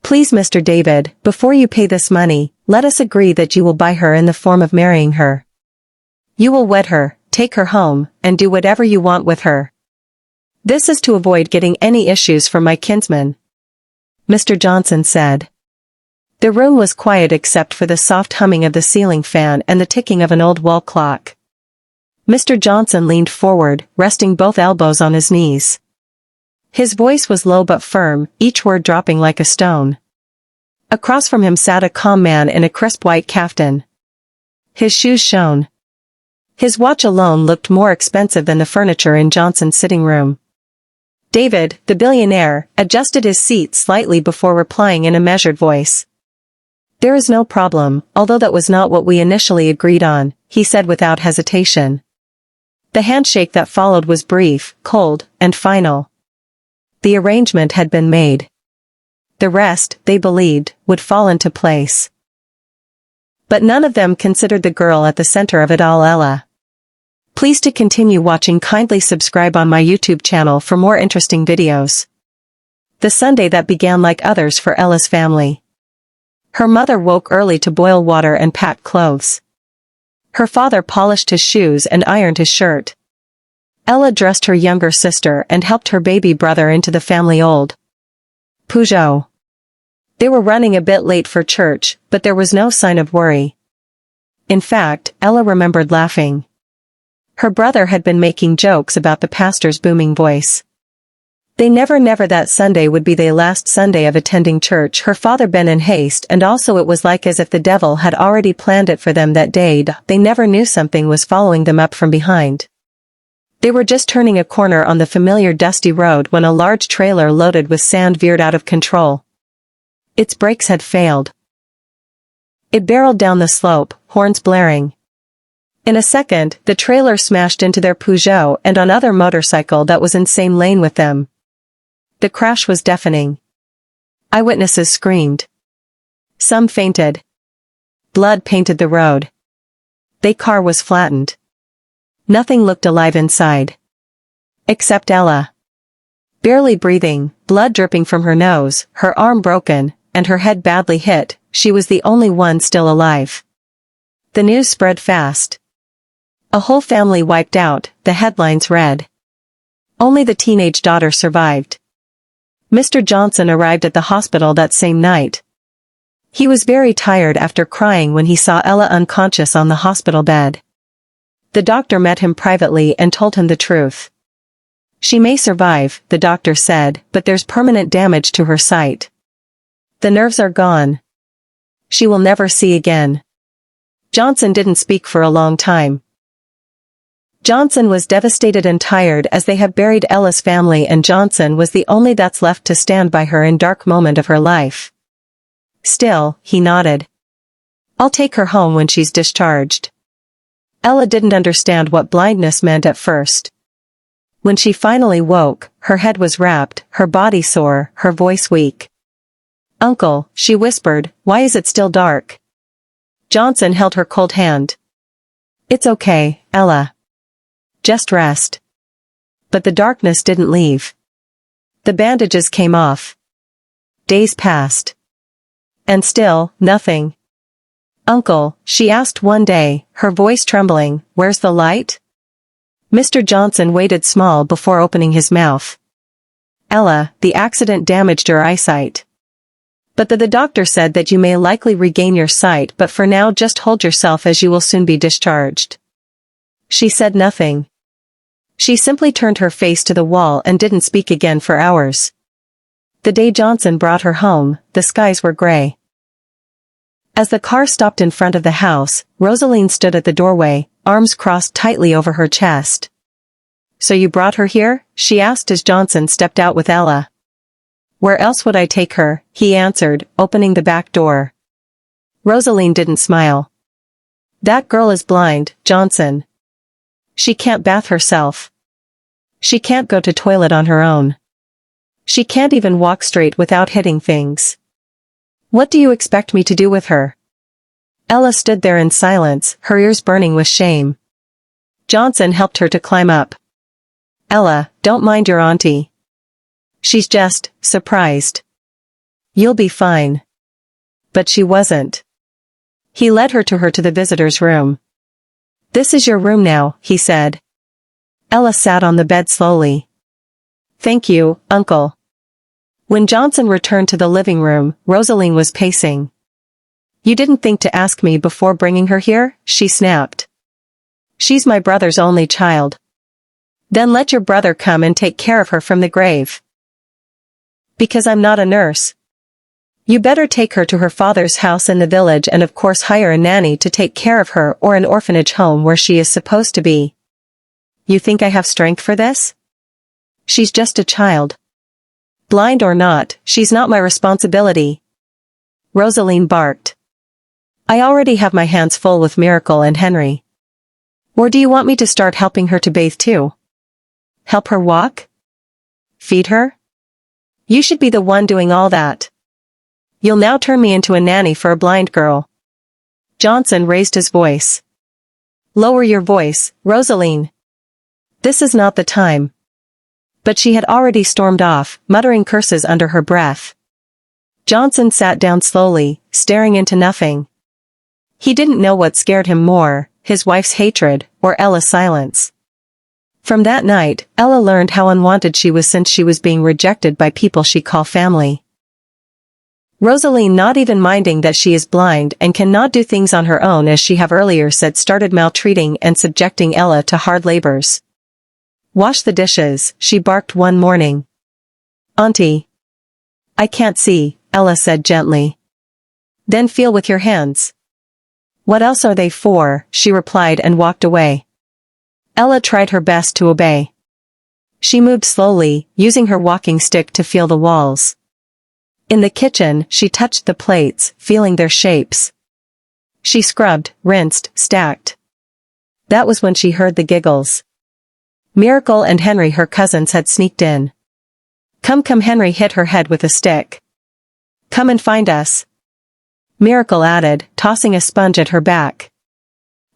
Please, Mr. David, before you pay this money, let us agree that you will buy her in the form of marrying her. You will wed her, take her home, and do whatever you want with her. This is to avoid getting any issues from my kinsman," Mr. Johnson said. The room was quiet except for the soft humming of the ceiling fan and the ticking of an old wall clock. Mr. Johnson leaned forward, resting both elbows on his knees. His voice was low but firm, each word dropping like a stone. Across from him sat a calm man in a crisp white kaftan. His shoes shone. His watch alone looked more expensive than the furniture in Johnson's sitting room. David, the billionaire, adjusted his seat slightly before replying in a measured voice. "There is no problem, although that was not what we initially agreed on," he said without hesitation. The handshake that followed was brief, cold, and final. The arrangement had been made. The rest, they believed, would fall into place. But none of them considered the girl at the center of it all, Ella. Please to continue watching, kindly subscribe on my YouTube channel for more interesting videos. The Sunday that began like others for Ella's family. Her mother woke early to boil water and pack clothes. Her father polished his shoes and ironed his shirt. Ella dressed her younger sister and helped her baby brother into the family old Peugeot. They were running a bit late for church, but there was no sign of worry. In fact, Ella remembered laughing. Her brother had been making jokes about the pastor's booming voice. They never that Sunday would be their last Sunday of attending church. Her father been in haste, and also it was like as if the devil had already planned it for them that day. They never knew something was following them up from behind. They were just turning a corner on the familiar dusty road when a large trailer loaded with sand veered out of control. Its brakes had failed. It barreled down the slope, horns blaring. In a second, the trailer smashed into their Peugeot and another motorcycle that was in same lane with them. The crash was deafening. Eyewitnesses screamed. Some fainted. Blood painted the road. The car was flattened. Nothing looked alive inside. Except Ella. Barely breathing, blood dripping from her nose, her arm broken, and her head badly hit, she was the only one still alive. The news spread fast. A whole family wiped out, the headlines read. Only the teenage daughter survived. Mr. Johnson arrived at the hospital that same night. He was very tired after crying when he saw Ella unconscious on the hospital bed. The doctor met him privately and told him the truth. She may survive, the doctor said, but there's permanent damage to her sight. The nerves are gone. She will never see again. Johnson didn't speak for a long time. Johnson was devastated and tired as they had buried Ella's family, and Johnson was the only that's left to stand by her in dark moment of her life. Still, he nodded. I'll take her home when she's discharged. Ella didn't understand what blindness meant at first. When she finally woke, her head was wrapped, her body sore, her voice weak. Uncle, she whispered, why is it still dark? Johnson held her cold hand. It's okay, Ella. Just rest. But the darkness didn't leave. The bandages came off. Days passed. And still, nothing. Uncle, she asked one day, her voice trembling, where's the light? Mr. Johnson waited small before opening his mouth. Ella, the accident damaged your eyesight. But the doctor said that you may likely regain your sight, but for now just hold yourself as you will soon be discharged. She said nothing. She simply turned her face to the wall and didn't speak again for hours. The day Johnson brought her home, the skies were gray. As the car stopped in front of the house, Rosaline stood at the doorway, arms crossed tightly over her chest. So you brought her here? She asked as Johnson stepped out with Ella. Where else would I take her? He answered, opening the back door. Rosaline didn't smile. That girl is blind, Johnson. She can't bath herself. She can't go to toilet on her own. She can't even walk straight without hitting things. What do you expect me to do with her? Ella stood there in silence, her ears burning with shame. Johnson helped her to climb up. Ella, don't mind your auntie. She's just surprised. You'll be fine. But she wasn't. He led her to the visitor's room. This is your room now, he said. Ella sat on the bed slowly. Thank you, Uncle. When Johnson returned to the living room, Rosaline was pacing. You didn't think to ask me before bringing her here? She snapped. She's my brother's only child. Then let your brother come and take care of her from the grave. Because I'm not a nurse. You better take her to her father's house in the village and of course hire a nanny to take care of her or an orphanage home where she is supposed to be. You think I have strength for this? She's just a child. Blind or not, she's not my responsibility. Rosaline barked. I already have my hands full with Miracle and Henry. Or do you want me to start helping her to bathe too? Help her walk? Feed her? You should be the one doing all that. You'll now turn me into a nanny for a blind girl. Johnson raised his voice. Lower your voice, Rosaline. This is not the time. But she had already stormed off, muttering curses under her breath. Johnson sat down slowly, staring into nothing. He didn't know what scared him more, his wife's hatred, or Ella's silence. From that night, Ella learned how unwanted she was since she was being rejected by people she called family. Rosaline, not even minding that she is blind and cannot do things on her own as she have earlier said, started maltreating and subjecting Ella to hard labors. Wash the dishes, she barked one morning. Auntie. I can't see, Ella said gently. Then feel with your hands. What else are they for? She replied and walked away. Ella tried her best to obey. She moved slowly, using her walking stick to feel the walls. In the kitchen, she touched the plates, feeling their shapes. She scrubbed, rinsed, stacked. That was when she heard the giggles. Miracle and Henry, her cousins, had sneaked in. Come, Henry hit her head with a stick. Come and find us. Miracle added, tossing a sponge at her back.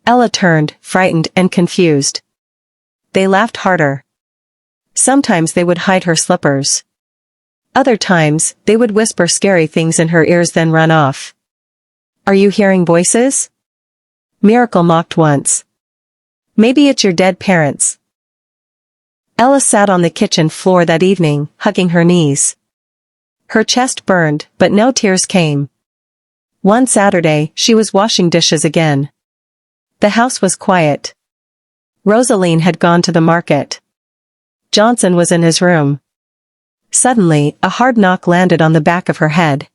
Ella turned, frightened and confused. They laughed harder. Sometimes they would hide her slippers. Other times, they would whisper scary things in her ears then run off. Are you hearing voices? Miracle mocked once. Maybe it's your dead parents. Ella sat on the kitchen floor that evening, hugging her knees. Her chest burned, but no tears came. One Saturday, she was washing dishes again. The house was quiet. Rosaline had gone to the market. Johnson was in his room. Suddenly, a hard knock landed on the back of her head.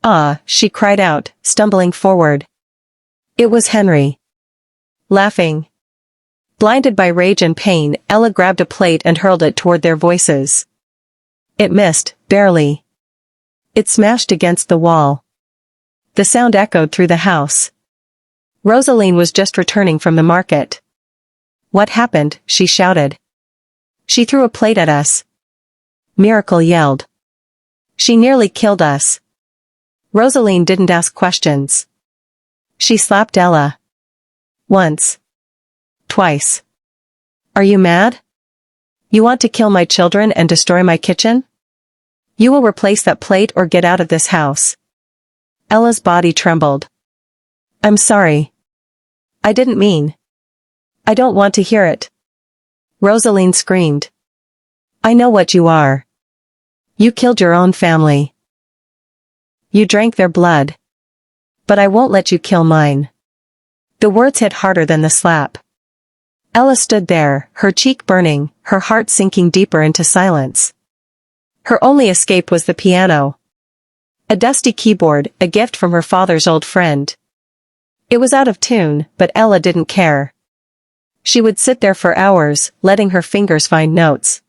Ah, she cried out, stumbling forward. It was Henry. Laughing. Blinded by rage and pain, Ella grabbed a plate and hurled it toward their voices. It missed, barely. It smashed against the wall. The sound echoed through the house. Rosaline was just returning from the market. What happened? She shouted. She threw a plate at us. Miracle yelled. She nearly killed us. Rosaline didn't ask questions. She slapped Ella. Once. Twice. Are you mad? You want to kill my children and destroy my kitchen? You will replace that plate or get out of this house. Ella's body trembled. I'm sorry. I didn't mean. I don't want to hear it. Rosaline screamed. I know what you are. You killed your own family. You drank their blood. But I won't let you kill mine. The words hit harder than the slap. Ella stood there, her cheek burning, her heart sinking deeper into silence. Her only escape was the piano. A dusty keyboard, a gift from her father's old friend. It was out of tune, but Ella didn't care. She would sit there for hours, letting her fingers find notes.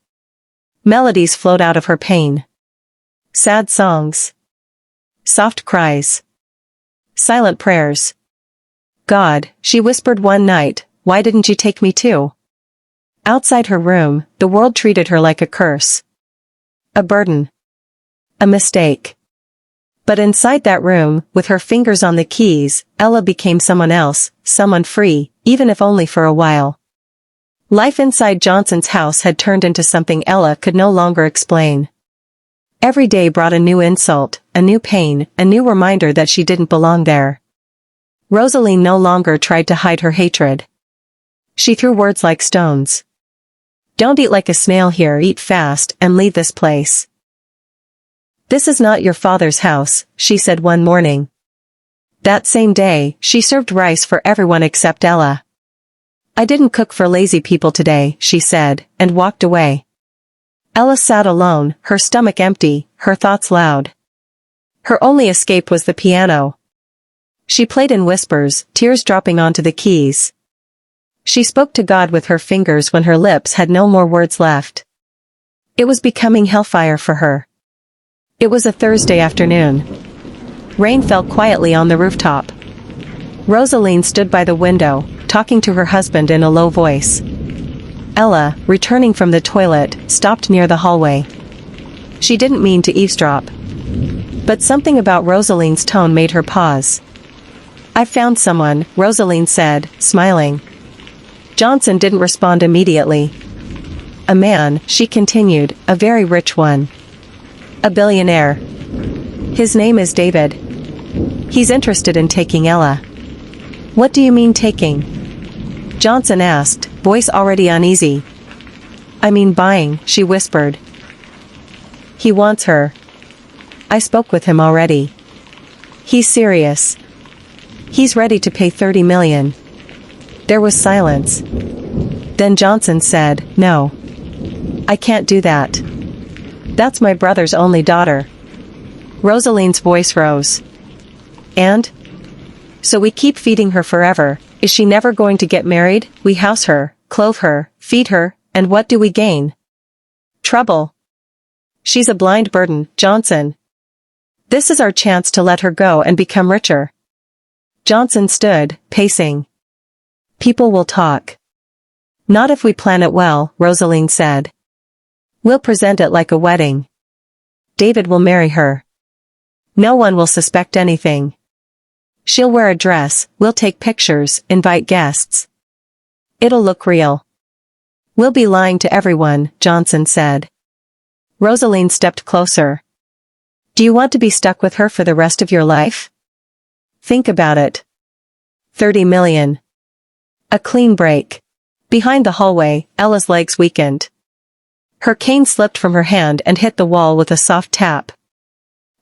Melodies flowed out of her pain. Sad songs. Soft cries. Silent prayers. God, she whispered one night, why didn't you take me too? Outside her room, the world treated her like a curse. A burden. A mistake. But inside that room, with her fingers on the keys, Ella became someone else, someone free, even if only for a while. Life inside Johnson's house had turned into something Ella could no longer explain. Every day brought a new insult, a new pain, a new reminder that she didn't belong there. Rosaline no longer tried to hide her hatred. She threw words like stones. Don't eat like a snail here, eat fast and leave this place. This is not your father's house, she said one morning. That same day, she served rice for everyone except Ella. I didn't cook for lazy people today, she said, and walked away. Ella sat alone, her stomach empty, her thoughts loud. Her only escape was the piano. She played in whispers, tears dropping onto the keys. She spoke to God with her fingers when her lips had no more words left. It was becoming hellfire for her. It was a Thursday afternoon. Rain fell quietly on the rooftop. Rosaline stood by the window, talking to her husband in a low voice. Ella, returning from the toilet, stopped near the hallway. She didn't mean to eavesdrop. But something about Rosaline's tone made her pause. "I've found someone," Rosaline said, smiling. Johnson didn't respond immediately. "A man," she continued, "a very rich one. A billionaire. His name is David. He's interested in taking Ella." "What do you mean taking?" Johnson asked, voice already uneasy. "I mean buying," she whispered. "He wants her. I spoke with him already. He's serious. He's ready to pay 30 million. There was silence. Then Johnson said, "No. I can't do that. That's my brother's only daughter." Rosaline's voice rose. "And? So we keep feeding her forever. Is she never going to get married? We house her, clothe her, feed her, and what do we gain? Trouble. She's a blind burden, Johnson. This is our chance to let her go and become richer." Johnson stood, pacing. "People will talk." "Not if we plan it well," Rosaline said. "We'll present it like a wedding. David will marry her. No one will suspect anything. She'll wear a dress, we'll take pictures, invite guests. It'll look real. We'll be lying to everyone," Johnson said. Rosaline stepped closer. "Do you want to be stuck with her for the rest of your life? Think about it. 30 million. A clean break." Behind the hallway, Ella's legs weakened. Her cane slipped from her hand and hit the wall with a soft tap.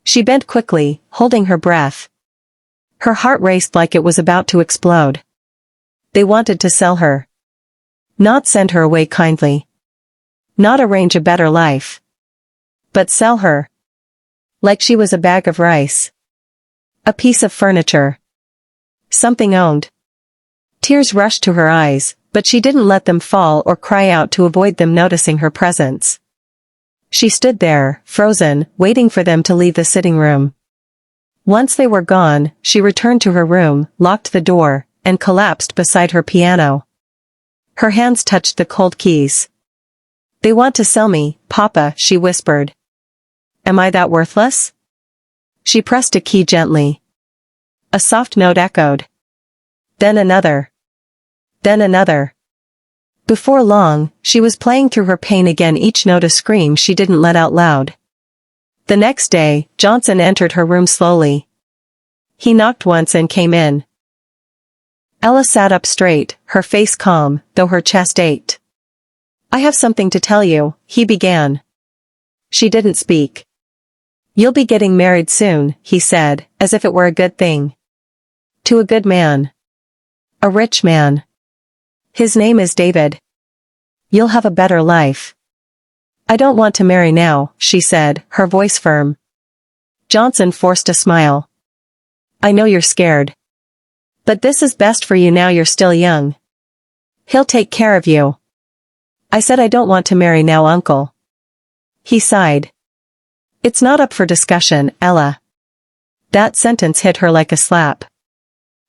She bent quickly, holding her breath. Her heart raced like it was about to explode. They wanted to sell her. Not send her away kindly. Not arrange a better life. But sell her. Like she was a bag of rice. A piece of furniture. Something owned. Tears rushed to her eyes, but she didn't let them fall or cry out to avoid them noticing her presence. She stood there, frozen, waiting for them to leave the sitting room. Once they were gone, she returned to her room, locked the door, and collapsed beside her piano. Her hands touched the cold keys. "They want to sell me, Papa," she whispered. "Am I that worthless?" She pressed a key gently. A soft note echoed. Then another. Then another. Before long, she was playing through her pain again, each note a scream she didn't let out loud. The next day, Johnson entered her room slowly. He knocked once and came in. Ella sat up straight, her face calm, though her chest ached. "I have something to tell you," he began. She didn't speak. "You'll be getting married soon," he said, as if it were a good thing. "To a good man. A rich man. His name is David. You'll have a better life." "I don't want to marry now," she said, her voice firm. Johnson forced a smile. "I know you're scared. But this is best for you now you're still young. He'll take care of you." "I said I don't want to marry now, Uncle." He sighed. "It's not up for discussion, Ella." That sentence hit her like a slap.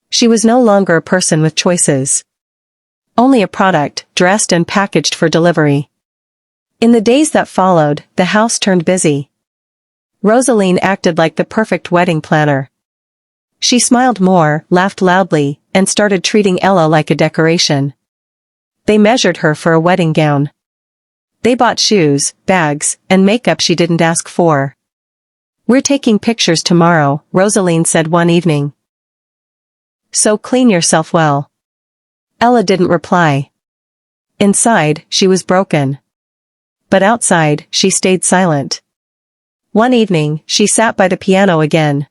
She was no longer a person with choices. Only a product, dressed and packaged for delivery. In the days that followed, the house turned busy. Rosaline acted like the perfect wedding planner. She smiled more, laughed loudly, and started treating Ella like a decoration. They measured her for a wedding gown. They bought shoes, bags, and makeup she didn't ask for. We're taking pictures tomorrow, Rosaline said one evening. So clean yourself well. Ella didn't reply. Inside, she was broken. But outside, she stayed silent. One evening, she sat by the piano again.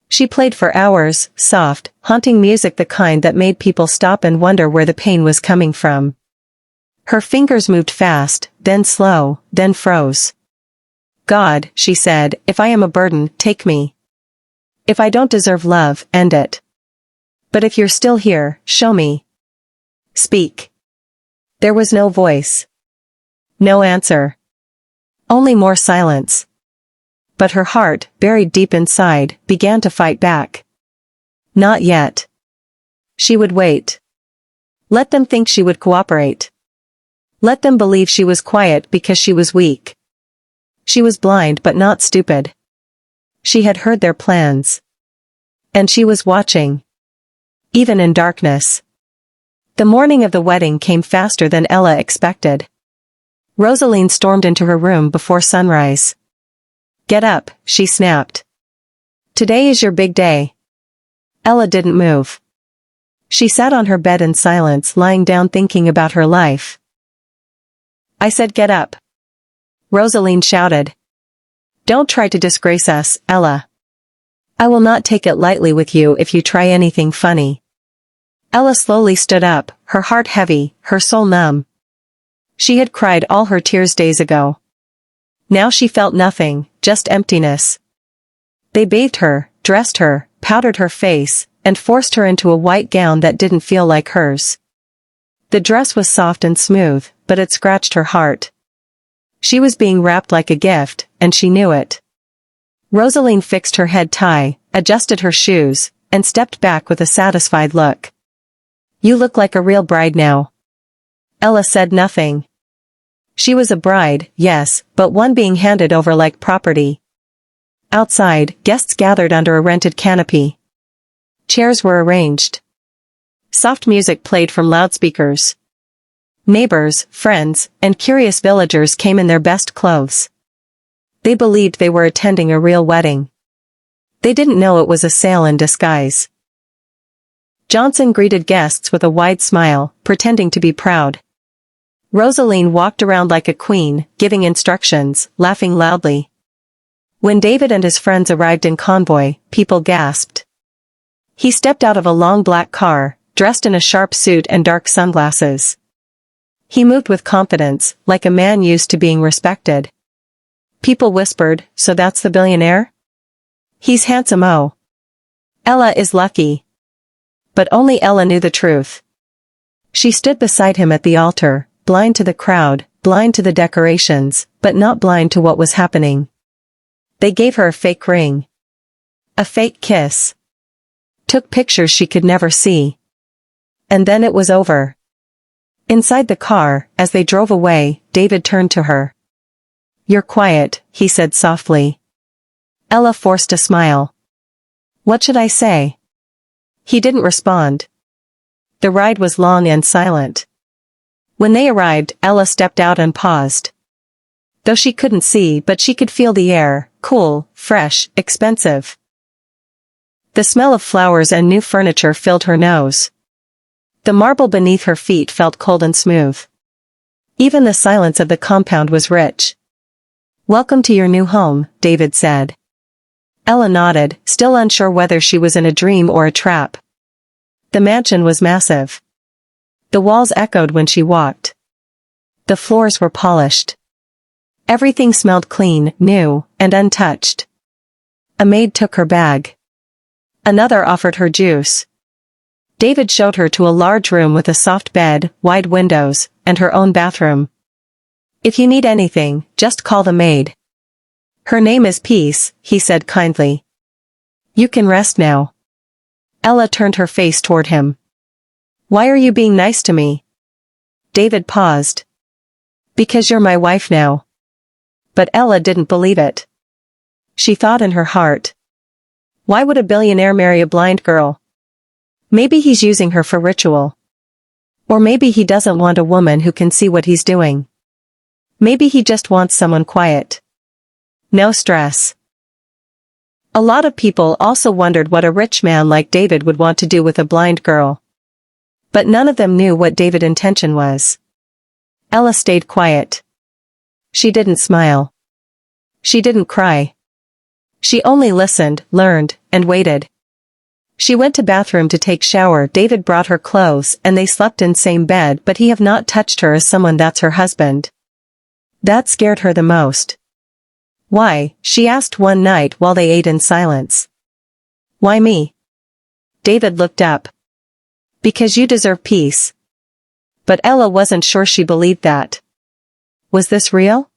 She played for hours, soft, haunting music, the kind that made people stop and wonder where the pain was coming from. Her fingers moved fast, then slow, then froze. God, she said, if I am a burden, take me. If I don't deserve love, end it. But if you're still here, show me. Speak. There was no voice. No answer. Only more silence. But her heart, buried deep inside, began to fight back. Not yet. She would wait. Let them think she would cooperate. Let them believe she was quiet because she was weak. She was blind but not stupid. She had heard their plans. And she was watching. Even in darkness. The morning of the wedding came faster than Ella expected. Rosaline stormed into her room before sunrise. Get up, she snapped. Today is your big day. Ella didn't move. She sat on her bed in silence, lying down thinking about her life. I said get up. Rosaline shouted. Don't try to disgrace us, Ella. I will not take it lightly with you if you try anything funny. Ella slowly stood up, her heart heavy, her soul numb. She had cried all her tears days ago. Now she felt nothing, just emptiness. They bathed her, dressed her, powdered her face, and forced her into a white gown that didn't feel like hers. The dress was soft and smooth, but it scratched her heart. She was being wrapped like a gift, and she knew it. Rosaline fixed her head tie, adjusted her shoes, and stepped back with a satisfied look. You look like a real bride now. Ella said nothing. She was a bride, yes, but one being handed over like property. Outside, guests gathered under a rented canopy. Chairs were arranged. Soft music played from loudspeakers. Neighbors, friends, and curious villagers came in their best clothes. They believed they were attending a real wedding. They didn't know it was a sale in disguise. Johnson greeted guests with a wide smile, pretending to be proud. Rosaline walked around like a queen, giving instructions, laughing loudly. When David and his friends arrived in convoy, people gasped. He stepped out of a long black car, dressed in a sharp suit and dark sunglasses. He moved with confidence, like a man used to being respected. People whispered, so that's the billionaire? He's handsome, oh. Ella is lucky. But only Ella knew the truth. She stood beside him at the altar, blind to the crowd, blind to the decorations, but not blind to what was happening. They gave her a fake ring. A fake kiss. Took pictures she could never see. And then it was over. Inside the car, as they drove away, David turned to her. You're quiet, he said softly. Ella forced a smile. What should I say? He didn't respond. The ride was long and silent. When they arrived, Ella stepped out and paused. Though she couldn't see, but she could feel the air, cool, fresh, expensive. The smell of flowers and new furniture filled her nose. The marble beneath her feet felt cold and smooth. Even the silence of the compound was rich. Welcome to your new home, David said. Ella nodded, still unsure whether she was in a dream or a trap. The mansion was massive. The walls echoed when she walked. The floors were polished. Everything smelled clean, new, and untouched. A maid took her bag. Another offered her juice. David showed her to a large room with a soft bed, wide windows, and her own bathroom. If you need anything, just call the maid. Her name is Peace, he said kindly. You can rest now. Ella turned her face toward him. Why are you being nice to me? David paused. Because you're my wife now. But Ella didn't believe it. She thought in her heart. Why would a billionaire marry a blind girl? Maybe he's using her for ritual. Or maybe he doesn't want a woman who can see what he's doing. Maybe he just wants someone quiet. No stress. A lot of people also wondered what a rich man like David would want to do with a blind girl. But none of them knew what David's intention was. Ella stayed quiet. She didn't smile. She didn't cry. She only listened, learned, and waited. She went to bathroom to take shower. David brought her clothes and they slept in same bed, but he have not touched her as someone that's her husband. That scared her the most. Why? She asked one night while they ate in silence. Why me? David looked up. Because you deserve peace. But Ella wasn't sure she believed that. Was this real?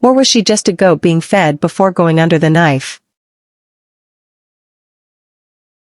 Or was she just a goat being fed before going under the knife?